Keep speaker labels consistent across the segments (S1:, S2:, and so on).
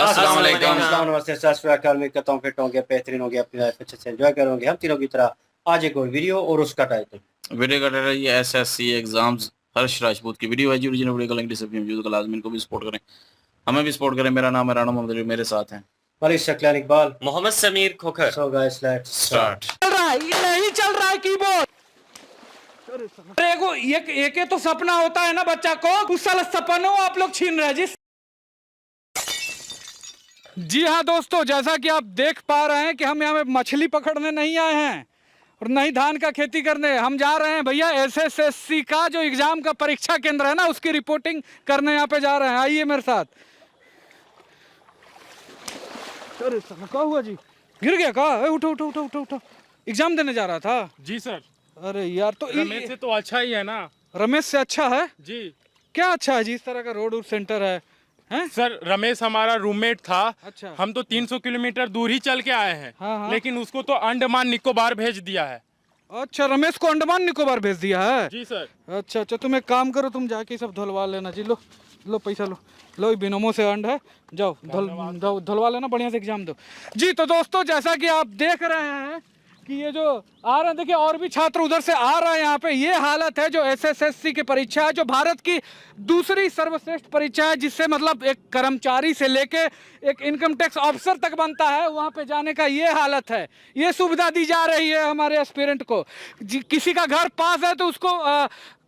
S1: अस्सलाम वालेकुम।
S2: नमस्ते, सत श्री अकाल। उम्मीद करता हूँ फिट होंगे, बेहतरीन होंगे, अपनी लाइफ अच्छे से एंजॉय करोगे। हम तीनों की तरह आज एक और वीडियो और उसका टाइटल
S1: वीडियो का टाइटल ये एसएससी एग्जाम्स हर्ष राजपूत की वीडियो है जी। ओरिजिनल वीडियो का लिंक डिस्क्रिप्शन में मौजूद है। लाजमी इनको भी सपोर्ट करें, हमें भी सपोर्ट करें। मेरा नाम है राणा मोहम्मद, मेरे साथ हैं
S2: Malik Shaklan Iqbal,
S3: Mohammad Sameer Khokhar.
S2: So guys let's
S1: start.
S4: चल रहा है, ये नहीं चल रहा है कीबोर्ड। अरे को एक तो सपना होता है ना बच्चा को, उस साल सपनों आप लोग छीन रहे हैं जी हाँ दोस्तों, जैसा कि आप देख पा रहे हैं कि हम यहाँ पे मछली पकड़ने नहीं आए हैं और नहीं धान का खेती करने। हम जा रहे हैं भैया एसएससी का जो एग्जाम का परीक्षा केंद्र है ना, उसकी रिपोर्टिंग करने यहाँ पे जा रहे हैं। आइए मेरे साथ। अरे क्या हुआ जी, गिर गया का? उठो उठो उठो उठो उठो। एग्जाम देने जा रहा था
S5: जी सर।
S4: अरे यार, तो
S5: रमेश से तो अच्छा ही है ना।
S4: रमेश से अच्छा है
S5: जी।
S4: क्या? अच्छा है जी, इस तरह का रोड सेंटर है, हैं?
S5: सर रमेश हमारा रूममेट था।
S4: अच्छा।
S5: हम तो 300 किलोमीटर दूर ही चल के आए हैं।
S4: हाँ।
S5: लेकिन उसको तो अंडमान निकोबार भेज दिया है।
S4: अच्छा, रमेश को अंडमान निकोबार भेज दिया है।
S5: जी सर।
S4: अच्छा, तुम एक काम करो, तुम जाके सब धुलवा लेना जी। लो लो पैसा लो ये बिनोमो से अंड है, जाओ धुलवा लेना, बढ़िया से एग्जाम दो जी। तो दोस्तों, जैसा कि आप देख रहे हैं कि ये जो आ रहे हैं, देखिए और भी छात्र उधर से आ रहे हैं यहाँ पे। ये हालत है जो एसएससी की परीक्षा है, जो भारत की दूसरी सर्वश्रेष्ठ परीक्षा है, जिससे मतलब एक कर्मचारी से लेके एक इनकम टैक्स ऑफिसर तक बनता है, वहाँ पे जाने का ये हालत है। ये सुविधा दी जा रही है हमारे एस्पिरेंट को। किसी का घर पास है तो उसको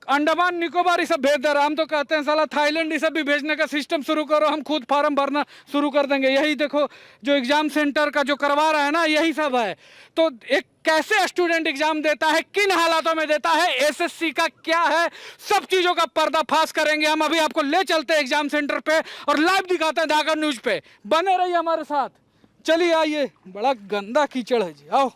S4: अंडमान निकोबार ये सब भेज दे रहा। हम तो कहते हैं साला थाईलैंड ये सब भी भेजने का सिस्टम शुरू करो, हम खुद फार्म भरना शुरू कर देंगे। यही देखो जो एग्जाम सेंटर का जो करवा रहा है ना, यही सब है। तो एक कैसे स्टूडेंट एग्जाम देता है, किन हालातों में देता है, एसएससी का क्या है, सब चीजों का पर्दाफाश करेंगे हम। अभी आपको ले चलते हैं एग्जाम सेंटर पे और लाइव दिखाते हैं धाकर न्यूज पे। बने रहिए हमारे साथ। चलिए आइए, बड़ा गंदा कीचड़ है जी, आओ।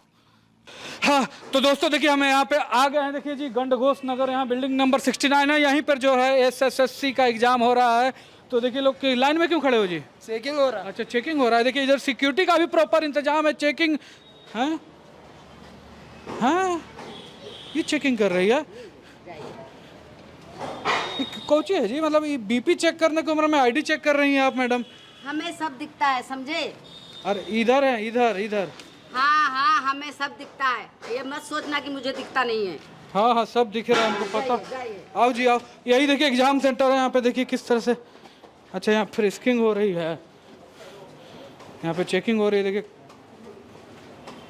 S4: हाँ तो दोस्तों देखिए, हमें यहाँ पे आ गए हैं। देखिए जी, गंडघोष नगर, यहाँ बिल्डिंग नंबर 69 है। यहीं पर जो है एसएससी का एग्जाम हो रहा है। तो देखिए लोग लाइन में क्यों खड़े हो जी?
S6: चेकिंग हो रहा है।
S4: अच्छा, चेकिंग हो रहा है। देखिए इधर सिक्योरिटी का भी प्रॉपर इंतजाम है। चेकिंग है, हाँ ये चेकिंग कर रही है। कौची है जी, मतलब ये बीपी चेक करने की उम्र में आईडी चेक कर रही हैं आप मैडम?
S6: हमें सब दिखता है, समझे?
S4: अरे इधर है, इधर।
S6: हाँ, हमें सब दिखता है, ये मत सोचना कि मुझे दिखता नहीं है।
S4: हाँ सब दिख रहा है हमको, पता। आओ जी आओ, यही देखिए एग्जाम सेंटर है। यहाँ पे देखिए किस तरह से। अच्छा, यहाँ फ्रिस्किंग हो रही है, यहाँ पे चेकिंग हो रही है। देखिए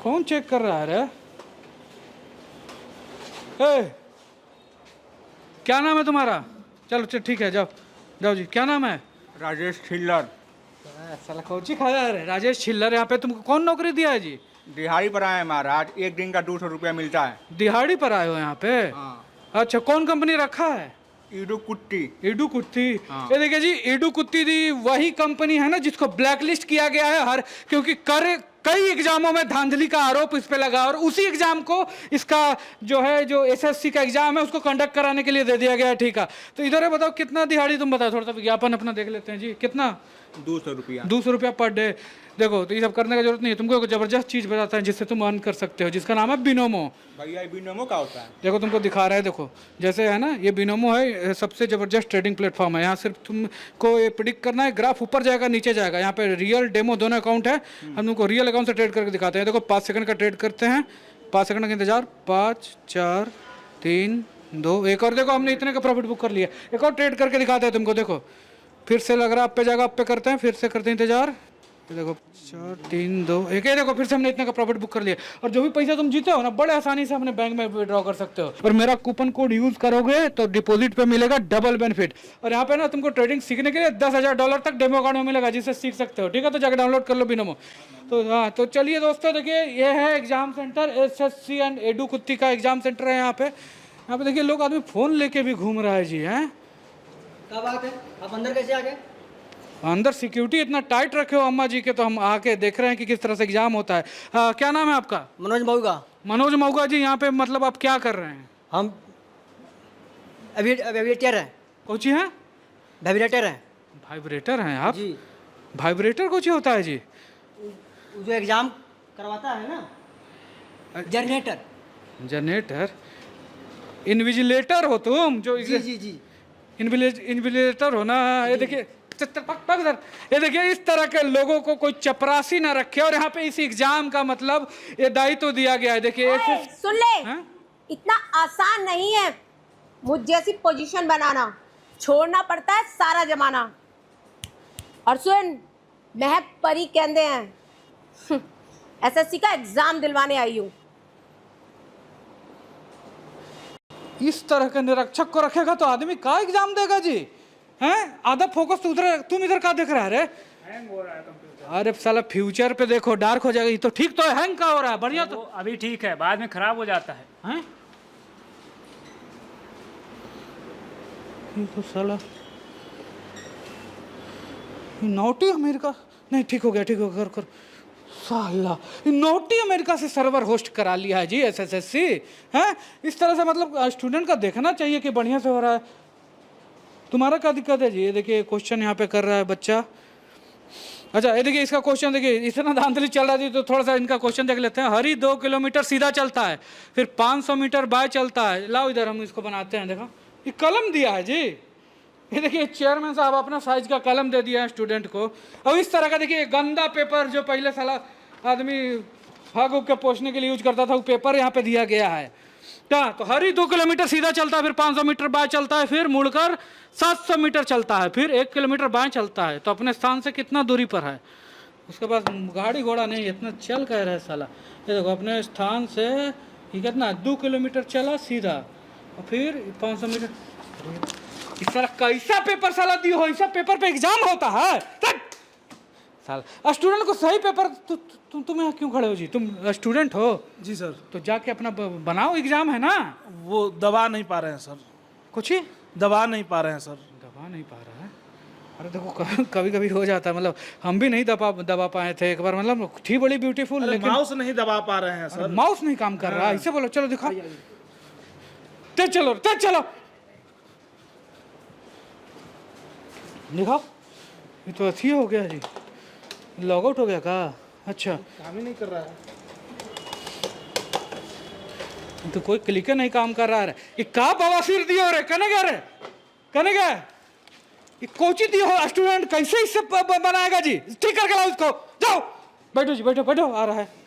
S4: कौन चेक कर रहा है रे? क्या नाम है तुम्हारा? चलो ठीक है, जाओ जी। क्या नाम है?
S7: राजेश छिल्लर।
S4: साला कौची खाया है? राजेश छिल्लर। यहाँ पे तुमको कौन नौकरी दिया है जी?
S7: दिहाड़ी पर आए महाराज, एक दिन का 200 रुपया मिलता है।
S4: दिहाड़ी पर आए हो यहाँ पे?
S7: हाँ।
S4: अच्छा, कौन कंपनी रखा है?
S7: ईडू कुट्टी।
S4: ईडू कुत्ती।
S7: हाँ।
S4: ये देखिए जी, ईडू कुत्ती दी वही कंपनी है ना जिसको ब्लैकलिस्ट किया गया है क्योंकि कई एग्जामों में धांधली का आरोप इस पे लगा, और उसी एग्जाम को इसका जो एसएससी का एग्जाम है उसको कंडक्ट कराने के लिए दे दिया गया है। ठीक है, तो इधर है, बताओ कितना दिहाड़ी? तुम बताओ, थोड़ा सा विज्ञापन अपना देख लेते हैं जी। कितना?
S7: 200 रुपया।
S4: 200 रुपया पर डे। देखो, तो ये सब करने का जरूरत नहीं है तुमको। एक जबरदस्त चीज बताता है जिससे तुम अर्न कर सकते हो, जिसका नाम है बिनोमो।
S7: भैया बिनोमो का होता है?
S4: देखो तुमको दिखा रहा है, देखो जैसे है ना, ये बिनोमो है, सबसे जबरदस्त ट्रेडिंग प्लेटफॉर्म है। यहाँ सिर्फ तुमको ये प्रिडिक्ट करना है, ग्राफ ऊपर जाएगा नीचे जाएगा। यहाँ पे रियल डेमो दोनों अकाउंट है। हम तुमको रियल अकाउंट से ट्रेड करके दिखाते हैं। देखो 5 सेकंड का ट्रेड करते हैं, 5 सेकंड का इंतजार, 5 4 3 2 1। और देखो हमने इतने का प्रॉफिट बुक कर लिया। एक और ट्रेड करके दिखाते हैं तुमको। देखो फिर से लग रहा है, आप पे जाएगा, आप पे करते हैं, फिर से करते हैं इंतजार। देखो 4 3 2 1। देखो फिर से हमने इतने का प्रॉफिट बुक कर लिया। और जो भी पैसा तुम जीते हो ना, बड़े आसानी से अपने बैंक में विड्रॉ कर सकते हो। और मेरा कूपन कोड यूज करोगे तो डिपॉजिट पे मिलेगा डबल बेनिफिट। और यहाँ पे ना तुमको ट्रेडिंग सीखने के लिए $10,000 तक डेमो अकाउंट में मिलेगा, जिससे सीख सकते हो। ठीक है, तो जाकर डाउनलोड कर लो बिनोमो। तो हाँ, तो चलिए दोस्तों, देखिए ये है एग्जाम सेंटर, एसएससी एंड ईडू कुत्ती का एग्जाम सेंटर है यहाँ पे। यहाँ पे देखिए लोग, आदमी फोन लेके भी घूम रहा है जी। हैं,
S6: क्या बात है, आप अंदर कैसे आ गए?
S4: अंदर सिक्योरिटी इतना टाइट रखे हो अम्मा जी के, तो हम आके देख रहे हैं कि किस तरह से एग्जाम होता है। क्या नाम है आपका?
S6: मनोज मऊगा।
S4: मनोज मऊगा जी, यहाँ पे मतलब आप क्या कर रहे हैं?
S6: हम वेबिलेटर है।
S4: कौची है?
S6: वेबिलेटर है
S4: वाइब्रेटर हैं आप
S6: जी।
S4: वाइब्रेटर कौची होता है जी?
S6: जो एग्जाम करवाता है ना, जनरेटर।
S4: जनरेटर? इन्विजिलेटर हो तुम? जो
S6: जी।
S4: इन्विजिलेटर हो ना? ये देखिए ये देखिए इस तरह के लोगों को कोई चपरासी ना रखे। और यहाँ पे इस एग्जाम का मतलब ये दायित्व दिया गया है। देखिए
S3: सुन ले,
S4: हाँ?
S3: इतना आसान नहीं है मुझ जैसी पोजीशन बनाना, छोड़ना पड़ता है सारा जमाना। और सुन, महक परी कहते हैं एसएससी का एग्जाम दिलवाने आई हूँ।
S4: इस तरह के निरीक्षक को रखेगा तो आदमी का एग्जाम देगा जी? हैं? आधा फोकस तो उधर, तुम इधर का देख रहा है रे? हैंग हो रहा है कंप्यूटर। अरे साला फ्यूचर पे देखो, डार्क हो जाएगा। ये तो ठीक तो है, हैंग का हो रहा है? बढ़िया तो
S8: अभी ठीक है, बाद में खराब हो जाता है।
S4: हैं? ये तो साला नोटी अमेरिका नहीं, ठीक हो गया, ठीक हो गया, कर साला नोटी अमेरिका से सर्वर होस्ट करा लिया है जी एसएससी। हैं? इस तरह से मतलब स्टूडेंट का देखना चाहिए कि बढ़िया से हो रहा है। तुम्हारा क्या दिक्कत है जी? ये देखिए क्वेश्चन यहाँ पे कर रहा है बच्चा। अच्छा ये देखिए इसका क्वेश्चन देखिए, इतना धांधली चल रहा थी तो थोड़ा सा इनका क्वेश्चन देख लेते हैं। हरी 2 किलोमीटर सीधा चलता है, फिर 500 मीटर बाय चलता है। लाओ इधर हम इसको बनाते हैं। देखो ये कलम दिया है जी। ये देखिए चेयरमैन साहब अपना साइज का कलम दे दिया है स्टूडेंट को। अब इस तरह का देखिए गंदा पेपर जो पहले साला आदमी भाग उग के पोछने के लिए यूज करता था, वो पेपर यहाँ पे दिया गया है। क्या तो हरी 2 किलोमीटर सीधा चलता है, फिर 500 मीटर बाएं चलता है, फिर मुड़कर 700 मीटर चलता है, फिर 1 किलोमीटर बाएं चलता है। तो अपने स्थान से कितना दूरी पर है? उसके पास गाड़ी घोड़ा नहीं, इतना चल कह रहा है साला। ये देखो अपने स्थान से ये कितना 2 किलोमीटर चला सीधा, और फिर 500 मीटर। इस तरह कैसा पेपर साला दी हो? ऐसा पेपर पे एग्जाम होता है साला? स्टूडेंट को सही पेपर तुम यहाँ क्यों खड़े हो जी? तुम स्टूडेंट हो
S9: जी सर।
S4: तो जाके अपना बनाओ, एग्जाम है ना।
S9: वो दबा नहीं पा रहे हैं सर।
S4: कुछ ही
S9: दबा नहीं पा रहे हैं सर।
S4: दबा नहीं पा रहा है? अरे देखो कभी कभी हो जाता है, मतलब हम भी नहीं दबा पाए थे एक बार, मतलब थी बड़ी ब्यूटीफुल, लेकिन
S9: माउस नहीं दबा पा रहे हैं सर।
S4: माउस नहीं काम कर रहा है। ऐसे बोलो, चलो दिखाओ, तेज चलो, तेज चलो, दिखाओ। ये तो अच्छी हो गया जी, लॉग आउट हो गया का? अच्छा
S9: काम ही नहीं कर रहा है।
S4: तो कोई क्लिकर नहीं काम कर रहा है। ये का बवासीर दियो रे? कने गया रे? कने गया? ये कोची दियो हो? स्टूडेंट कैसे इससे बनाएगा जी? ठीक करके लाओ इसको, जाओ बैठो जी, बैठो बैठो, आ रहा है।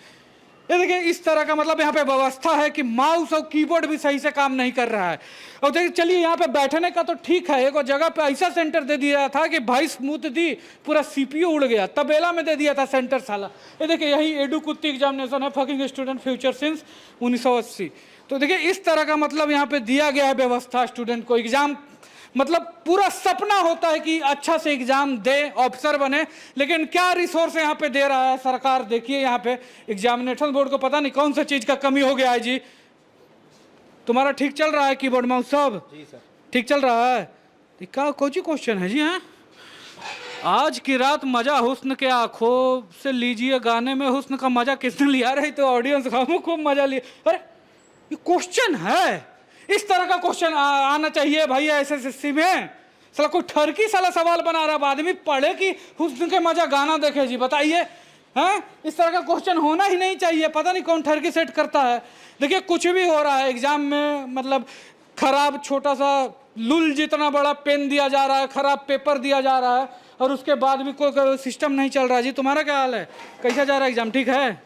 S4: ये देखिए इस तरह का मतलब यहाँ पे व्यवस्था है कि माउस और कीबोर्ड भी सही से काम नहीं कर रहा है। और देखिए चलिए यहाँ पे बैठने का तो ठीक है, एक जगह पे ऐसा सेंटर दे दिया था कि भाई स्मूथ दी, पूरा सीपीयू उड़ गया, तबेला में दे दिया था सेंटर साला। ये देखिए यही एडू कुत्ती एग्जामिनेशन है, फकिंग स्टूडेंट फ्यूचर सिंस 1980। तो देखिए इस तरह का मतलब यहाँ पे दिया गया है व्यवस्था स्टूडेंट को। एग्जाम मतलब पूरा सपना होता है कि अच्छा से एग्जाम दे, ऑफिसर बने, लेकिन क्या रिसोर्स यहाँ पे दे रहा है सरकार? देखिए यहाँ पे एग्जामिनेशन बोर्ड को पता नहीं कौन सा चीज का कमी हो गया है जी। तुम्हारा ठीक चल रहा है कीबोर्ड माउस सब?
S7: जी सर।
S4: ठीक चल रहा है? क्या कोची क्वेश्चन है जी? हैं आज की रात मजा हुस्न के आंखों से लीजिए, गाने में हुस्न का मजा किसने लिया? रही तो ऑडियंस हम खूब मजा लिए। अरे ये क्वेश्चन है, इस तरह का क्वेश्चन आना चाहिए भाई एसएससी में। साला कोई ठरकी साला सवाल बना रहा है, आदमी पढ़े कि हुस्न के मजा गाना देखे जी? बताइए, हैं? इस तरह का क्वेश्चन होना ही नहीं चाहिए। पता नहीं कौन ठरकी सेट करता है। देखिए कुछ भी हो रहा है एग्जाम में, मतलब खराब छोटा सा लुल जितना बड़ा पेन दिया जा रहा है, खराब पेपर दिया जा रहा है, और उसके बाद भी कोई सिस्टम नहीं चल रहा है जी। तुम्हारा क्या हाल है? कैसा जा रहा है एग्जाम? ठीक है?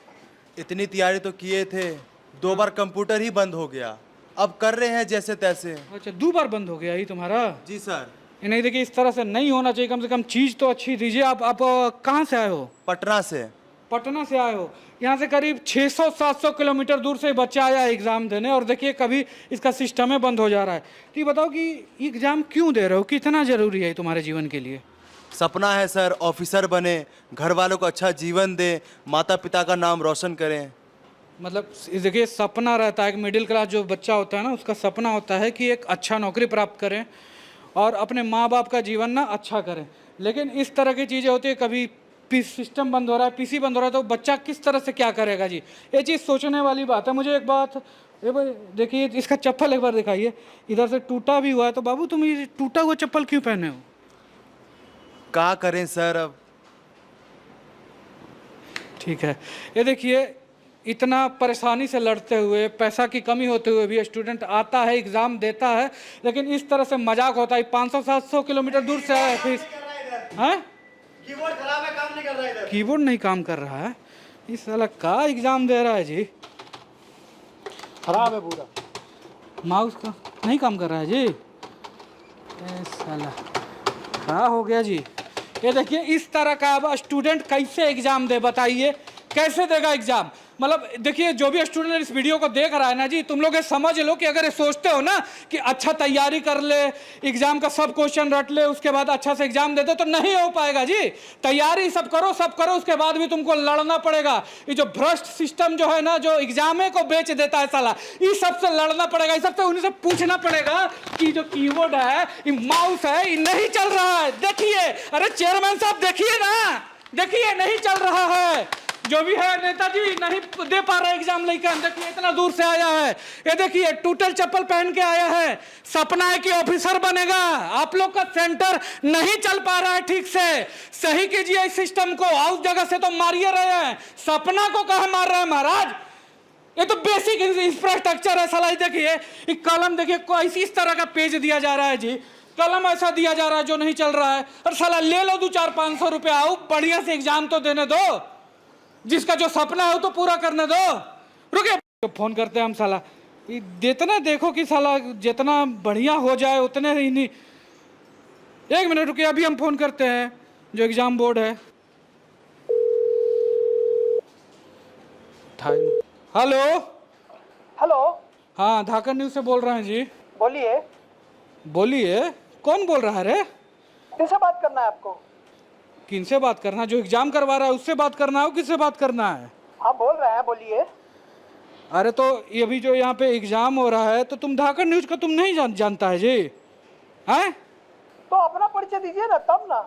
S10: इतनी तैयारी तो किए थे, 2 बार कंप्यूटर ही बंद हो गया, अब कर रहे हैं जैसे तैसे।
S4: अच्छा 2 बार बंद हो गया ही तुम्हारा?
S10: जी सर।
S4: नहीं देखिए इस तरह से नहीं होना चाहिए, कम से कम चीज़ तो अच्छी दीजिए। आप कहाँ से आए हो?
S10: पटना से।
S4: पटना से आए हो? यहाँ से करीब 600-700 किलोमीटर दूर से बच्चा आया एग्ज़ाम देने, और देखिए कभी इसका सिस्टम है बंद हो जा रहा है। तो ये बताओ कि एग्ज़ाम क्यों दे रहे हो? कितना ज़रूरी है तुम्हारे जीवन के लिए?
S10: सपना है सर, ऑफिसर बने, घर वालों को अच्छा जीवन दें, माता पिता का नाम रोशन करें।
S4: मतलब देखिए सपना रहता है कि मिडिल क्लास जो बच्चा होता है ना, उसका सपना होता है कि एक अच्छा नौकरी प्राप्त करें और अपने माँ बाप का जीवन ना अच्छा करें। लेकिन इस तरह की चीज़ें होती है, कभी सिस्टम बंद हो रहा है, पीसी बंद हो रहा है, तो बच्चा किस तरह से क्या करेगा जी? ये चीज़ सोचने वाली बात है। मुझे एक बात, ये भाई देखिए इसका चप्पल एक बार दिखाइए, इधर से टूटा भी हुआ है। तो बाबू तुम ये टूटा हुआ चप्पल क्यों पहने हो?
S10: क्या करें सर अब।
S4: ठीक है, ये देखिए इतना परेशानी से लड़ते हुए, पैसा की कमी होते हुए भी स्टूडेंट आता है, एग्ज़ाम देता है, लेकिन इस तरह से मजाक होता है। 500-700 किलोमीटर दूर से आया, फिर हैं?
S2: कीबोर्ड खराब है, काम नहीं कर रहा है इधर।
S4: कीबोर्ड नहीं काम कर रहा है। इस साला का एग्जाम दे रहा है जी?
S9: खराब है पूरा।
S4: माउस का नहीं काम कर रहा है जी। ए साला क्या हो गया जी? ये देखिए इस तरह का अब स्टूडेंट कैसे एग्जाम दे, बताइए कैसे देगा एग्जाम? मतलब देखिए जो भी स्टूडेंट इस वीडियो को देख रहा है ना जी, तुम लोग ये समझ लो कि अगर ये सोचते हो ना कि अच्छा तैयारी कर ले, एग्जाम का सब क्वेश्चन रट ले, उसके बाद अच्छा से एग्जाम दे दो, तो नहीं हो पाएगा जी। तैयारी सब करो, उसके बाद भी तुमको लड़ना पड़ेगा। ये जो भ्रष्ट सिस्टम जो है ना, जो एग्जामे को बेच देता है साला, इस सबसे लड़ना पड़ेगा। इस सबसे उन्हें से पूछना पड़ेगा कि जो कीबोर्ड है, ये माउस है, ये नहीं चल रहा है। देखिए, अरे चेयरमैन साहब देखिए ना, देखिए नहीं चल रहा है। जो भी है नेताजी नहीं दे पा रहे एग्जाम लेकर। देखिए इतना दूर से आया है, ये देखिए टूटल चप्पल पहन के आया है। सपना है कि ऑफिसर बनेगा। आप लोग का सेंटर नहीं चल पा रहा है ठीक से, सही कीजिए इस सिस्टम को। उस जगह से तो मारिए रहे हैं, सपना को कहाँ मार रहे हैं महाराज? ये तो बेसिक इंफ्रास्ट्रक्चर है साला। देखिए कलम देखिए, कोई इस तरह का पेज दिया जा रहा है जी, कलम ऐसा दिया जा रहा है जो नहीं चल रहा है। और साला ले लो 200-500 रुपया, आओ बढ़िया से एग्जाम तो देने दो। जिसका जो सपना है वो तो पूरा करने दो। रुके तो फोन करते हैं हम साला। जितना देखो कि साला जितना बढ़िया हो जाए उतने ही नहीं। एक मिनट रुकिए, अभी हम फोन करते हैं जो एग्जाम बोर्ड है। हेलो
S11: हेलो,
S4: हाँ धाकर न्यूज से बोल रहे हैं जी।
S11: बोलिए।
S4: बोलिए, कौन बोल रहा है रे?
S11: किससे बात करना है आपको?
S4: किनसे बात करना? जो एग्जाम करवा रहा है उससे बात करना है, किससे बात करना है?
S11: आप बोल रहे हैं, बोलिए।
S4: अरे तो ये भी जो यहाँ पे एग्जाम हो रहा है, तो तुम धाकर न्यूज का तुम नहीं जानता है जी? हैं?
S11: तो अपना परिचय दीजिए ना, तब ना।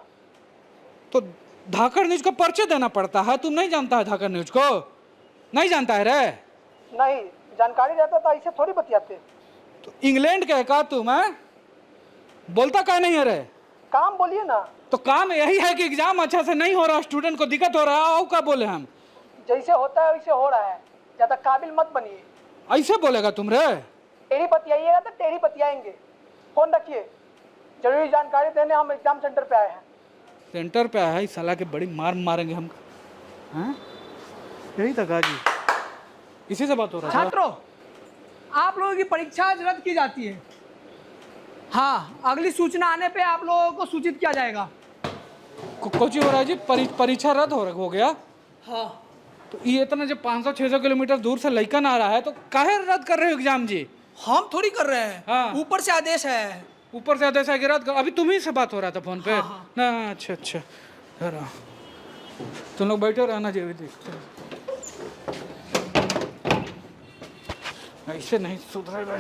S4: तो धाकर न्यूज को परिचय देना पड़ता है, तुम नहीं जानता है धाकर न्यूज को? नहीं जानता है रे?
S11: नहीं, जानकारी रहता तो ऐसे थोड़ी बतियाते।
S4: तो इंग्लैंड का है का तुम? है बोलता क्या नहीं है रे?
S11: काम बोलिए ना।
S4: तो काम यही है कि एग्जाम अच्छा से नहीं हो रहा, स्टूडेंट को दिक्कत हो रहा है, आओ क्या बोले हम?
S11: जैसे होता है वैसे हो रहा है, ज्यादा काबिल मत बनिए।
S4: ऐसे बोलेगा तुम रे?
S11: टेढ़ी बतियाइएगा तो टेढ़ी बतियाएंगे। फोन रखिए, जरूरी जानकारी देने हम एग्जाम सेंटर पे आए हैं।
S4: सेंटर पे आया है, इस साला के बड़ी मार मारेंगे हम। हैं? यही तक जी, इसी से बात हो रहा है।
S11: छात्रों, आप लोगों की परीक्षा रद्द की जाती है। हाँ, अगली सूचना आने पे आप लोगों को सूचित किया जाएगा।
S4: कुछ हो रहा है जी? परीक्षा रद्द हो गया?
S11: हाँ।
S4: तो ये इतना जब 500-600 किलोमीटर दूर से लइकन आ रहा है, तो काहे रद्द कर रहे हो एग्जाम जी?
S11: हम थोड़ी कर रहे हैं।
S4: हाँ।
S11: ऊपर से आदेश है।
S4: ऊपर से आदेश है कि रद्द कर। अभी तुम्ही से बात हो रहा था फोन पे।
S11: हाँ।
S4: ना अच्छा अच्छा, जरा तुम लोग बैठे रहना जी, अभी देखते हैं। ऐसे नहीं सुधरेगा।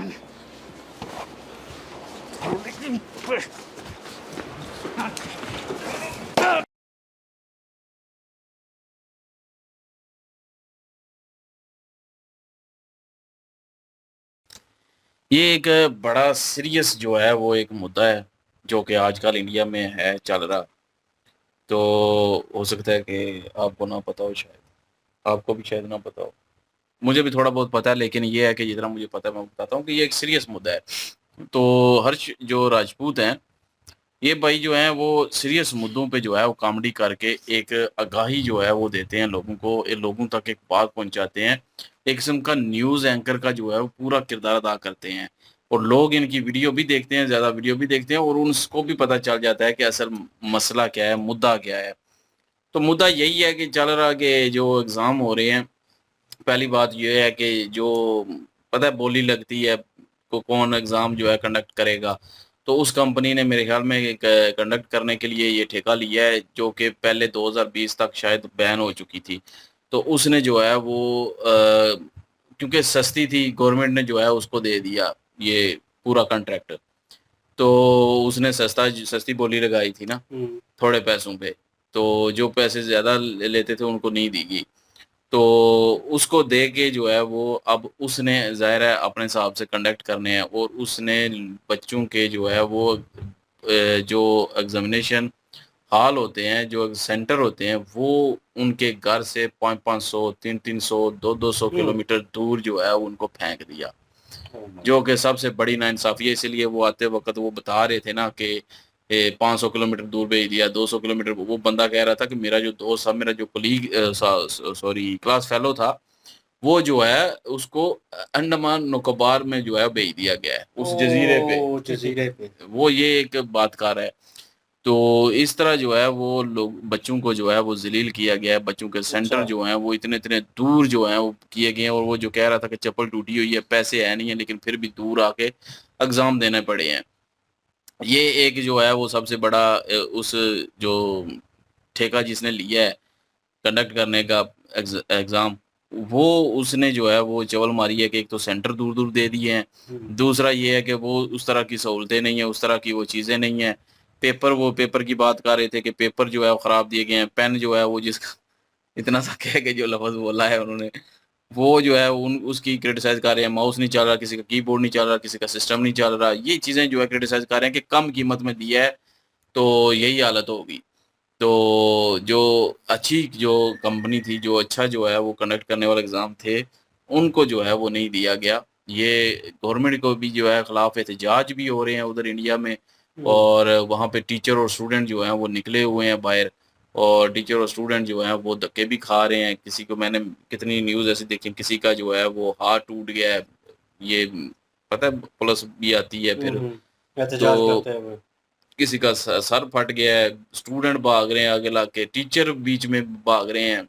S1: ये एक बड़ा सीरियस जो है वो एक मुद्दा है जो कि आजकल इंडिया में है चल रहा। तो हो सकता है कि आपको ना पता हो, शायद आपको भी शायद ना पता हो, मुझे भी थोड़ा बहुत पता है, लेकिन ये है कि जितना मुझे पता है मैं बताता हूँ कि ये एक सीरियस मुद्दा है। तो हर्ष जो राजपूत हैं, ये भाई जो हैं वो सीरियस मुद्दों पे जो है वो कॉमेडी करके एक आगाही जो है वो देते हैं लोगों को, लोगों तक एक बात पहुंचाते हैं। एक किस्म का न्यूज़ एंकर का जो है वो पूरा किरदार अदा करते हैं, और लोग इनकी वीडियो भी देखते हैं, ज़्यादा वीडियो भी देखते हैं, और उनको भी पता चल जाता है कि असल मसला क्या है, मुद्दा क्या है। तो मुद्दा यही है कि चल रहा कि जो एग्ज़ाम हो रहे हैं, पहली बात ये है कि जो पता है बोली लगती है को कौन एग्ज़ाम जो है कंडक्ट करेगा, तो उस कंपनी ने मेरे ख्याल में कंडक्ट करने के लिए ये ठेका लिया है, जो कि पहले 2020 तक शायद बैन हो चुकी थी। तो उसने जो है वो क्योंकि सस्ती थी, गवर्नमेंट ने जो है उसको दे दिया ये पूरा कॉन्ट्रैक्ट। तो उसने सस्ती बोली लगाई थी ना थोड़े पैसों पे, तो जो पैसे ज़्यादा लेते थे उनको नहीं दी गई। तो उसको दे के जो है वो अब उसने ज़ाहिर है अपने हिसाब से कंडक्ट करने हैं, और उसने बच्चों के जो है वो जो एग्जामिनेशन हॉल होते हैं, जो सेंटर होते हैं, वो उनके घर से 500-500, 300-300, 200-200 किलोमीटर दूर जो है उनको फेंक दिया, जो कि सबसे बड़ी नाइंसाफ़ी है। इसलिए वो आते वक्त वो बता रहे थे ना कि 500 किलोमीटर दूर भेज दिया, 200 किलोमीटर। वो बंदा कह रहा था कि मेरा जो दोस्त था, मेरा जो कोलीग सॉरी क्लास फेलो था, वो जो है उसको अंडमान निकोबार में जो है भेज दिया गया है, उस जजीरे पे।
S2: जजीरे पे
S1: वो ये एक बात कर रहा है। तो इस तरह जो है वो लोग बच्चों को जो है वो जलील किया गया है। बच्चों के सेंटर जो हैं वो इतने इतने दूर जो हैं वो किए गए हैं। और वो जो कह रहा था कि चप्पल टूटी हुई है, पैसे है नहीं है, लेकिन फिर भी दूर आके एग्ज़ाम देने पड़े हैं। ये एक जो है वो सबसे बड़ा उस जो ठेका जिसने लिया है कंडक्ट करने का एग्ज़ाम, वो उसने जो है वो चवल मारी है कि एक तो सेंटर दूर दूर दे दिए हैं, दूसरा ये है कि वो उस तरह की सहूलतें नहीं है, उस तरह की वो चीज़ें नहीं हैं। वो पेपर की बात कर रहे थे कि पेपर जो है वो ख़राब दिए गए हैं। पेन जो है वो जिसका इतना सा कह के जो लफ्ज़ बोला है उन्होंने, वो जो है उन उसकी क्रिटिसाइज़ कर रहे हैं। माउस नहीं चल रहा, किसी का कीबोर्ड नहीं चल रहा, किसी का सिस्टम नहीं चल रहा। ये चीज़ें जो है क्रिटिसाइज़ कर रहे हैं कि कम कीमत में दिया है तो यही हालत होगी। तो जो अच्छी जो कंपनी थी, जो अच्छा जो है वो कंडक्ट करने वाले एग्ज़ाम थे, उनको जो है वो नहीं दिया गया। ये गवर्नमेंट को भी जो है खिलाफ एहतजाज भी हो रहे हैं उधर इंडिया में। और वहाँ पे टीचर और स्टूडेंट जो हैं वो निकले हुए हैं बाहर, और टीचर और स्टूडेंट जो हैं वो धक्के भी खा रहे हैं। किसी को मैंने कितनी न्यूज़ ऐसी देखी, किसी का जो है वो हाथ टूट गया है। ये पता है पुलिस भी आती है फिर,
S2: एहतजाज
S1: तो
S2: करते हैं वो।
S1: किसी का सर फट गया है, स्टूडेंट भाग रहे हैं आगे लाके, टीचर बीच में भाग रहे हैं।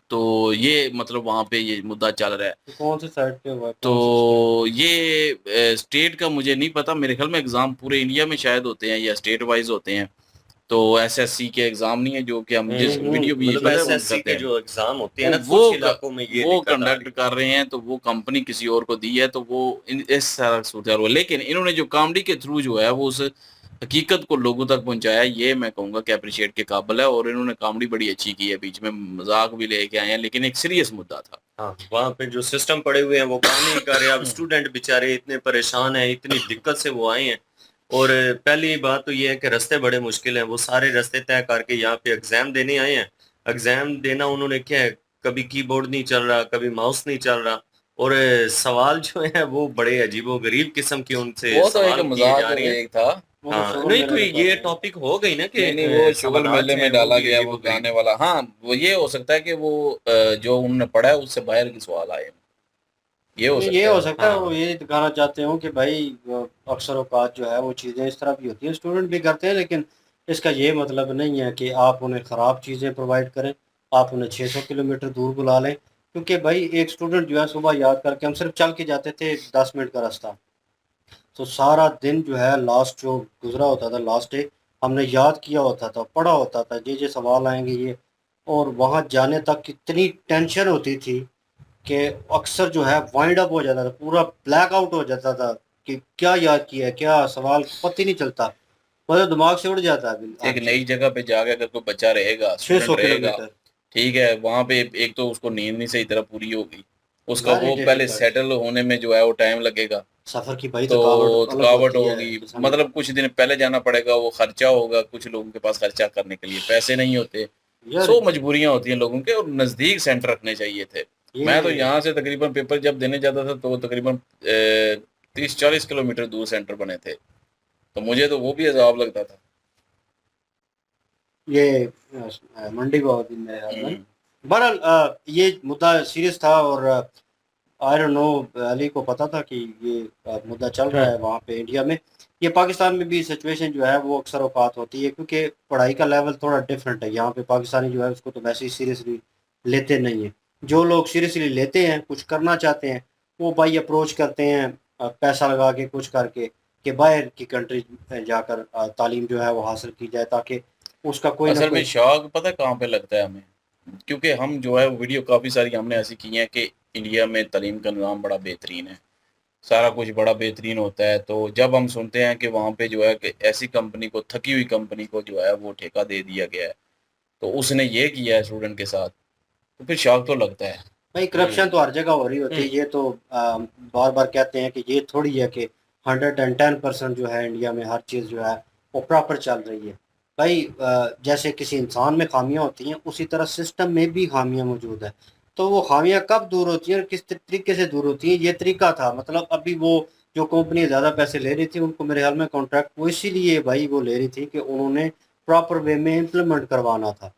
S1: तो ये मतलब वहाँ पे ये मुद्दा चल रहा है।
S2: कौन सी साइड पे हुआ है?
S1: तो ये स्टेट का मुझे नहीं पता, मेरे ख्याल में एग्ज़ाम पूरे इंडिया में शायद होते हैं या स्टेट वाइज होते हैं। तो एसएससी के एग्ज़ाम नहीं है जो कि हम जिस वीडियो भी
S12: मतलब एसएससी के जो एग्जाम होते हैं ना,
S1: वो
S12: कुछ इलाकों में ये
S1: वो
S12: दिक्कत आ रही
S1: कंडक्ट कर रहे हैं, तो वो कंपनी किसी और को दी है, तो वो इस तरह सूरत हाल हुआ। लेकिन इन्होंने जो कॉमेडी के थ्रू जो है वो उस हकीकत को लोगों तक पहुंचाया, ये मैं कहूँगा कि अप्रिशिएट के काबिल है। और इन्होंने कॉमेडी बड़ी अच्छी की है, बीच में मजाक भी लेके आए हैं, लेकिन एक सीरियस मुद्दा था।
S12: हाँ, वहाँ पे जो सिस्टम पड़े हुए हैं वो काम नहीं कर रहे। अब स्टूडेंट बेचारे इतने परेशान हैं, इतनी दिक्कत से वो आए हैं। और पहली बात तो ये है कि रास्ते बड़े मुश्किल हैं। वो सारे रास्ते तय करके यहाँ पे एग्जाम देने आए हैं। एग्जाम देना उन्होंने क्या है, कभी कीबोर्ड नहीं चल रहा, कभी माउस नहीं चल रहा। और सवाल जो है वो बड़े अजीबो गरीब किस्म के उनसे
S1: वो तो
S12: सवाल
S1: एक
S12: किए
S1: मजाक
S12: जा रहे हैं।
S1: एक था।
S12: हाँ, नहीं तो ये टॉपिक हो गई ना कि
S1: नहीं वो शुगर
S12: सवालात
S1: मेले
S12: हैं,
S1: में
S12: वो
S1: डाला
S12: भी
S1: गया
S12: अजीबो
S1: वो
S12: गरीब।
S1: गाने वाला। हाँ, वो ये हो सकता है कि वो जो उन्होंने पढ़ा है उससे बाहर के सवाल आए, ये हो सकता
S2: ये
S1: है।
S2: हो सकता है
S12: हाँ।
S2: वो ये दिखाना चाहते हो कि भाई अक्सर औकात जो है वो चीज़ें इस तरह भी होती हैं, स्टूडेंट भी करते हैं। लेकिन इसका ये मतलब नहीं है कि आप उन्हें ख़राब चीज़ें प्रोवाइड करें, आप उन्हें 600 किलोमीटर दूर बुला लें। क्योंकि भाई एक स्टूडेंट जो है सुबह याद करके, हम सिर्फ चल के जाते थे 10 मिनट का रास्ता, तो सारा दिन जो है लास्ट जो गुजरा होता था, लास्ट डे हमने याद किया होता था, पढ़ा होता था, ये सवाल आएंगे ये। और वहाँ जाने तक कितनी टेंशन होती थी कि अक्सर जो है वाइंड अप हो जाता था, पूरा ब्लैक आउट हो जाता था कि क्या याद किया है, क्या सवाल पता ही नहीं चलता, मतलब दिमाग से उड़ जाता है।
S1: एक नई जगह पे जाके अगर कोई बच्चा रहेगा,
S2: 600
S1: स्टूडेंट रहेगा,
S2: किलोमीटर
S1: ठीक है, वहाँ पे एक तो उसको नींद नहीं सही तरह पूरी होगी, उसका
S2: Very
S1: वो पहले
S2: difficult।
S1: सेटल होने में जो है वो टाइम लगेगा,
S2: सफर की भाई
S1: तो
S2: थकावट
S1: थकावट
S2: होती है,
S1: होगी।
S2: समझ।
S1: मतलब कुछ दिन पहले जाना पड़ेगा, वो खर्चा होगा, कुछ लोगों के पास खर्चा करने के लिए पैसे नहीं होते,
S2: यार
S1: सो मजबूरियां होती हैं लोगों के। और नज़दीक सेंटर रखने चाहिए थे। मैं तो यहाँ से तकरीबन पेपर जब देने जाता था तो तकरीबन 30-40 किलोमीटर दूर सेंटर बने थे, तो मुझे तो वो भी अजाब लगता था।
S2: ये मंडी को मेरे ख्याल में।
S1: हम्म।
S2: बहरहाल ये मुद्दा सीरियस था और आई डोंट नो अली को पता था कि ये मुद्दा चल रहा है वहाँ पे इंडिया में। ये पाकिस्तान में भी सिचुएशन जो है वो अक्सर औकात होती है, क्योंकि पढ़ाई का लेवल थोड़ा डिफरेंट है यहाँ पे। पाकिस्तानी जो है उसको तो वैसे ही सीरियसली लेते नहीं है। जो लोग सीरियसली लेते हैं, कुछ करना चाहते हैं, वो भाई अप्रोच करते हैं पैसा लगा के कुछ करके कि बाहर की कंट्री जाकर तालीम जो है वो हासिल की जाए, ताकि उसका कोई ना
S1: असल में
S2: कोई।
S1: शौक पता है कहाँ पे लगता है हमें, क्योंकि हम जो है वीडियो काफ़ी सारी हमने ऐसी की हैं कि इंडिया में तालीम का निज़ाम बड़ा बेहतरीन है, सारा कुछ बड़ा बेहतरीन होता है। तो जब हम सुनते हैं कि वहाँ पे जो है कि ऐसी कंपनी को, थकी हुई कंपनी को जो है वो ठेका दे दिया गया है, तो उसने ये किया है स्टूडेंट के साथ, तो फिर शौक तो लगता है।
S2: भाई करप्शन तो हर जगह हो रही होती है। ये तो बार बार कहते हैं कि ये थोड़ी है कि 110% जो है इंडिया में हर चीज़ जो है वो प्रॉपर चल रही है। भाई जैसे किसी इंसान में खामियां होती हैं, उसी तरह सिस्टम में भी खामियां मौजूद है। तो वो खामियां कब दूर होती हैं और किस तरीके से दूर होती हैं, ये तरीका था। मतलब अभी वो जो कंपनी ज़्यादा पैसे ले रही थी उनको मेरे ख्याल में कॉन्ट्रैक्ट वो इसीलिए भाई वो ले रही थी कि उन्होंने प्रॉपर वे में इम्प्लीमेंट करवाना था।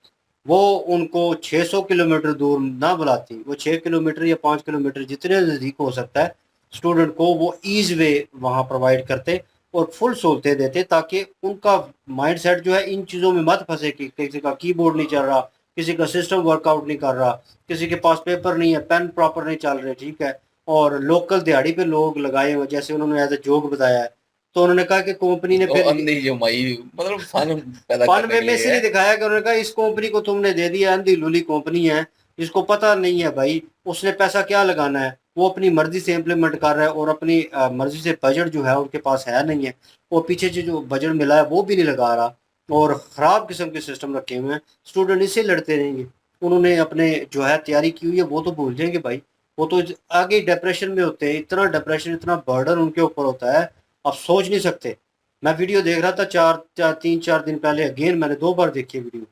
S2: वो उनको 600 किलोमीटर दूर ना बुलाती, वो 6 किलोमीटर या 5 किलोमीटर जितने नज़दीक हो सकता है स्टूडेंट को वो ईज वे वहाँ प्रोवाइड करते और फुल सहूलतें देते, ताकि उनका माइंड सेट जो है इन चीज़ों में मत फंसे कि किसी का कीबोर्ड नहीं चल रहा, किसी का सिस्टम वर्कआउट नहीं कर रहा, किसी के पास पेपर नहीं है, पेन प्रॉपर नहीं चल रहे, ठीक है, और लोकल दिहाड़ी पे लोग लगाए हुए, जैसे उन्होंने एज ए जोक बताया है। तो उन्होंने कहा कि कंपनी ने
S1: तो
S2: फिर
S1: अंधी जमाई मतलब फन पैदा
S2: फन
S1: करने
S2: वे
S1: के
S2: में
S1: लिए
S2: इसलिए
S1: है।
S2: दिखाया कि उन्होंने कहा इस कंपनी को तुमने दे दिया, अंधी लूली कंपनी है, इसको पता नहीं है भाई उसने पैसा क्या लगाना है, वो अपनी मर्जी से इम्प्लीमेंट कर रहा है और अपनी मर्जी से बजट जो है उनके पास है नहीं है, वो पीछे से जो बजट मिला है वो भी नहीं लगा रहा और ख़राब किस्म के सिस्टम रखे हुए हैं। स्टूडेंट इससे लड़ते रहेंगे। उन्होंने अपने जो है तैयारी की हुई है वो तो भूल जाएंगे भाई, वो तो आगे डिप्रेशन में होते हैं। इतना डिप्रेशन, इतना बर्डन उनके ऊपर होता है, आप सोच नहीं सकते। मैं वीडियो देख रहा था 3-4 दिन पहले, अगेन मैंने 2 बार देखी है वीडियो।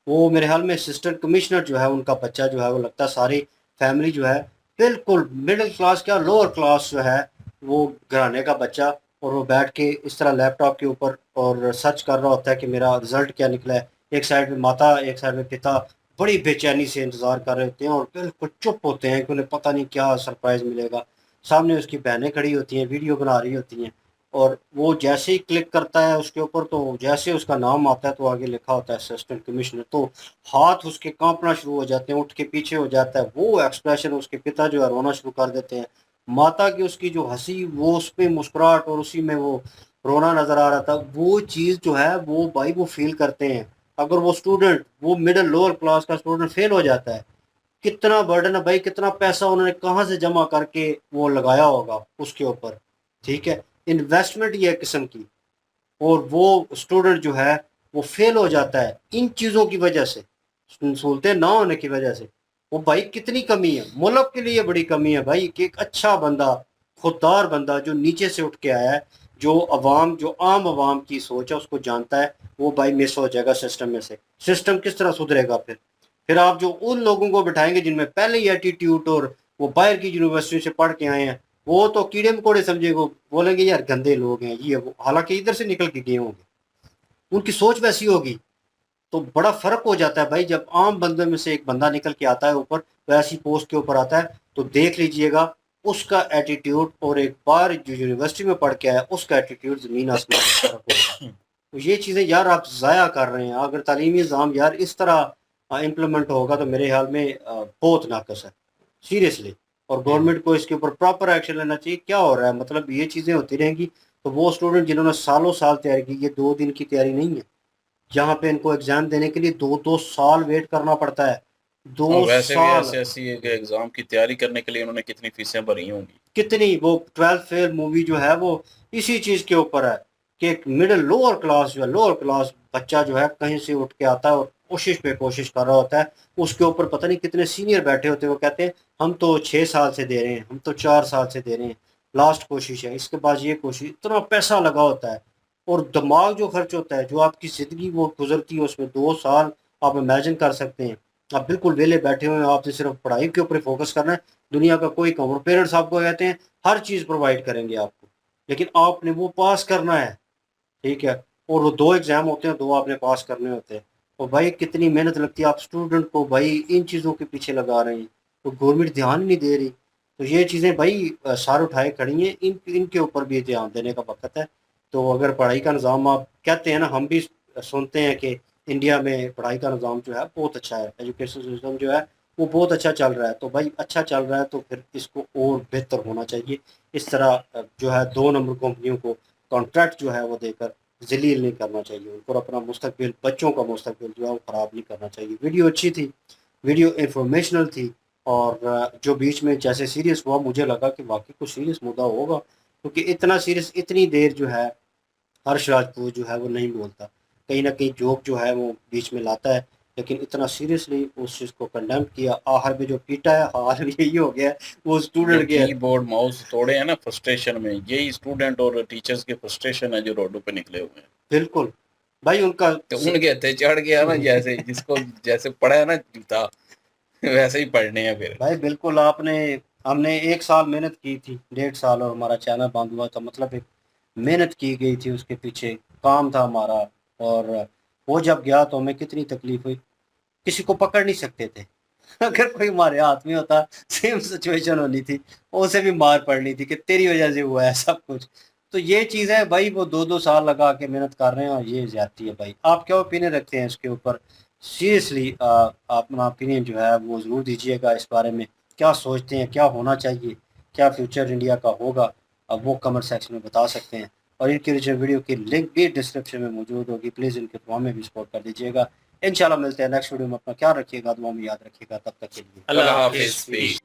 S2: वो मेरे ख्याल में असिस्टेंट कमिश्नर जो है उनका बच्चा जो है, वो लगता है सारी फैमिली जो है बिल्कुल मिडिल क्लास क्या लोअर क्लास जो है वो घराने का बच्चा, और वो बैठ के इस तरह लैपटॉप के ऊपर और सर्च कर रहा होता है कि मेरा रिजल्ट क्या निकला है। एक साइड में माता, एक साइड में पिता बड़ी बेचैनी से इंतज़ार कर रहे होते हैं और बिल्कुल चुप होते हैं कि उन्हें पता नहीं क्या सरप्राइज़ मिलेगा। सामने उसकी बहनें खड़ी होती हैं, वीडियो बना रही होती हैं, और वो जैसे ही क्लिक करता है उसके ऊपर तो जैसे उसका नाम आता है तो आगे लिखा होता है असिस्टेंट कमिश्नर, तो हाथ उसके कांपना शुरू हो जाते हैं, उठ के पीछे हो जाता है। वो एक्सप्रेशन उसके पिता जो है रोना शुरू कर देते हैं। माता की उसकी जो हंसी, वो उस पे मुस्कुराहट और उसी में वो रोना नजर आ रहा था, वो चीज़ जो है वो भाई वो फील करते हैं। अगर वो स्टूडेंट, वो मिडिल लोअर क्लास का स्टूडेंट फेल हो जाता है, कितना बर्डन है भाई, कितना पैसा उन्होंने कहाँ से जमा करके वो लगाया होगा उसके ऊपर, ठीक है, इन्वेस्टमेंट ये किस्म की, और वो स्टूडेंट जो है वो फेल हो जाता है इन चीज़ों की वजह से, सहूलतें ना होने की वजह से। वो भाई कितनी कमी है, मुल्क के लिए बड़ी कमी है भाई कि एक अच्छा बंदा, खुददार बंदा जो नीचे से उठ के आया है, जो अवाम, जो आम अवाम की सोच है उसको जानता है, वो भाई मिस हो जाएगा सिस्टम में से। सिस्टम किस तरह सुधरेगा फिर आप जो उन लोगों को बिठाएंगे जिनमें पहले ही एटीट्यूड और वो बाहर की यूनिवर्सिटी से पढ़ के आए हैं, वो तो कीड़े मकोड़े समझे, वो बोलेंगे यार गंदे लोग हैं ये वो, हालांकि इधर से निकल के गए होंगे, उनकी सोच वैसी होगी। तो बड़ा फर्क हो जाता है भाई जब आम बंदे में से एक बंदा निकल के आता है ऊपर, तो ऐसी पोस्ट के ऊपर आता है, तो देख लीजिएगा उसका एटीट्यूड और एक बार जो यूनिवर्सिटी में पढ़ के आया उसका एटीट्यूड ज़मीन आसमान का फर्क होगा। तो ये चीज़ें यार आप ज़ाया कर रहे हैं। अगर तालीमी निज़ाम यार इस तरह इम्प्लीमेंट होगा तो मेरे ख्याल में बहुत नाकस है सीरियसली, और गवर्नमेंट को इसके ऊपर प्रॉपर एक्शन लेना चाहिए। क्या हो रहा है, मतलब ये चीज़ें होती रहेंगी तो वो स्टूडेंट जिन्होंने सालों साल तैयारी की, ये 2 दिन की तैयारी नहीं है, जहाँ पे इनको एग्ज़ाम देने के लिए 2-2 साल वेट करना पड़ता है। 2
S1: वैसे भी
S2: साल
S1: एसएससी के एग्जाम की तैयारी करने के लिए उन्होंने कितनी फीसें भरी होंगी।
S2: कितनी, वो 12th फेल मूवी जो है वो इसी चीज़ के ऊपर है कि एक मिडिल लोअर क्लास जो है, लोअर क्लास बच्चा जो है कहीं से उठ के आता है और कोशिश पे कोशिश कर रहा होता है, उसके ऊपर पता नहीं कितने सीनियर बैठे होते हैं, वो कहते हैं हम तो 6 साल से दे रहे हैं, हम तो 4 साल से दे रहे हैं, लास्ट कोशिश है, इसके बाद ये कोशिश, इतना पैसा लगा होता है और दिमाग जो खर्च होता है, जो आपकी ज़िंदगी वो गुजरती है उसमें 2 साल, आप इमेजिन कर सकते हैं। आप बिल्कुल वेले बैठे हुए हैं, आपने सिर्फ पढ़ाई के ऊपर फोकस करना है, दुनिया का कोई काम, और पेरेंट्स आपको कहते हैं हर चीज़ प्रोवाइड करेंगे आपको, लेकिन आपने वो पास करना है, ठीक है, और वो 2 एग्ज़ाम होते हैं, 2 आपने पास करने होते हैं। और भाई कितनी मेहनत लगती है, आप स्टूडेंट को भाई इन चीज़ों के पीछे लगा रहे हैं, तो गवर्नमेंट ध्यान ही नहीं दे रही। तो ये चीज़ें भाई सर उठाए खड़ी हैं, इनके ऊपर भी ध्यान देने का वक्त है। तो अगर पढ़ाई का निज़ाम, आप कहते हैं ना, हम भी सुनते हैं कि इंडिया में पढ़ाई का निज़ाम जो है बहुत अच्छा है, एजुकेशन सिस्टम जो है वो बहुत अच्छा चल रहा है, तो भाई अच्छा चल रहा है तो फिर इसको और बेहतर होना चाहिए। इस तरह जो है 2 नंबर कंपनियों को कॉन्ट्रैक्ट जो है वो देकर ज़लील नहीं करना चाहिए, उनको अपना मुस्तकबिल, बच्चों का मुस्तकबिल जो है वो ख़राब नहीं करना चाहिए। वीडियो अच्छी थी, वीडियो इंफॉर्मेशनल थी, और जो बीच में जैसे सीरियस हुआ, मुझे लगा कि वाकई कुछ सीरियस मुद्दा होगा, क्योंकि इतना सीरियस इतनी देर जो है हर्ष राजपूत जो है वो नहीं बोलता, कहीं ना कहीं जोक जो है वो बीच में लाता है, लेकिन इतना सीरियसली उस चीज़ को कंडेम किया, आखिर में जो पीटा है हाल यही हो गया, वो स्टूडेंट के
S1: कीबोर्ड माउस तोड़े हैं ना फ्रस्ट्रेशन में, यही स्टूडेंट और टीचर्स के फ्रस्ट्रेशन है जो रोडों पे निकले हुए हैं।
S2: बिल्कुल भाई उनका
S1: तो उनके हथे चढ़ गया ना, जैसे जिसको जैसे पड़ा है ना जूता वैसे ही पढ़ने हैं फिर
S2: भाई बिल्कुल आपने हमने 1 साल मेहनत की थी, 1.5 साल, और हमारा चैनल बंद हुआ था। मतलब एक मेहनत की गई थी, उसके पीछे काम था हमारा, और वो जब गया तो हमें कितनी तकलीफ हुई, किसी को पकड़ नहीं सकते थे। अगर कोई हमारे हाथ में होता, सेम सिचुएशन होनी थी, उसे भी मार पड़नी थी कि तेरी वजह से हुआ है सब कुछ। तो ये चीज़ है भाई, वो 2-2 साल लगा के मेहनत कर रहे हैं और ये ज़्यादती है भाई। आप क्या ओपिनियन रखते हैं इसके ऊपर? सीरियसली अपना ओपिनियन जो है वो ज़रूर दीजिएगा इस बारे में। क्या सोचते हैं, क्या होना चाहिए, क्या फ्यूचर इंडिया का होगा, अब वो कमेंट सेक्शन में बता सकते हैं। और इनकी ओरिजिनल वीडियो की लिंक भी डिस्क्रिप्शन में मौजूद होगी, प्लीज़ इनके दुआ में भी सपोर्ट कर दीजिएगा। इंशाल्लाह मिलते हैं नेक्स्ट वीडियो में। अपना ख्याल रखिएगा, दुआ में याद रखिएगा। तब तक के लिए
S12: अल्लाह हाफिज़।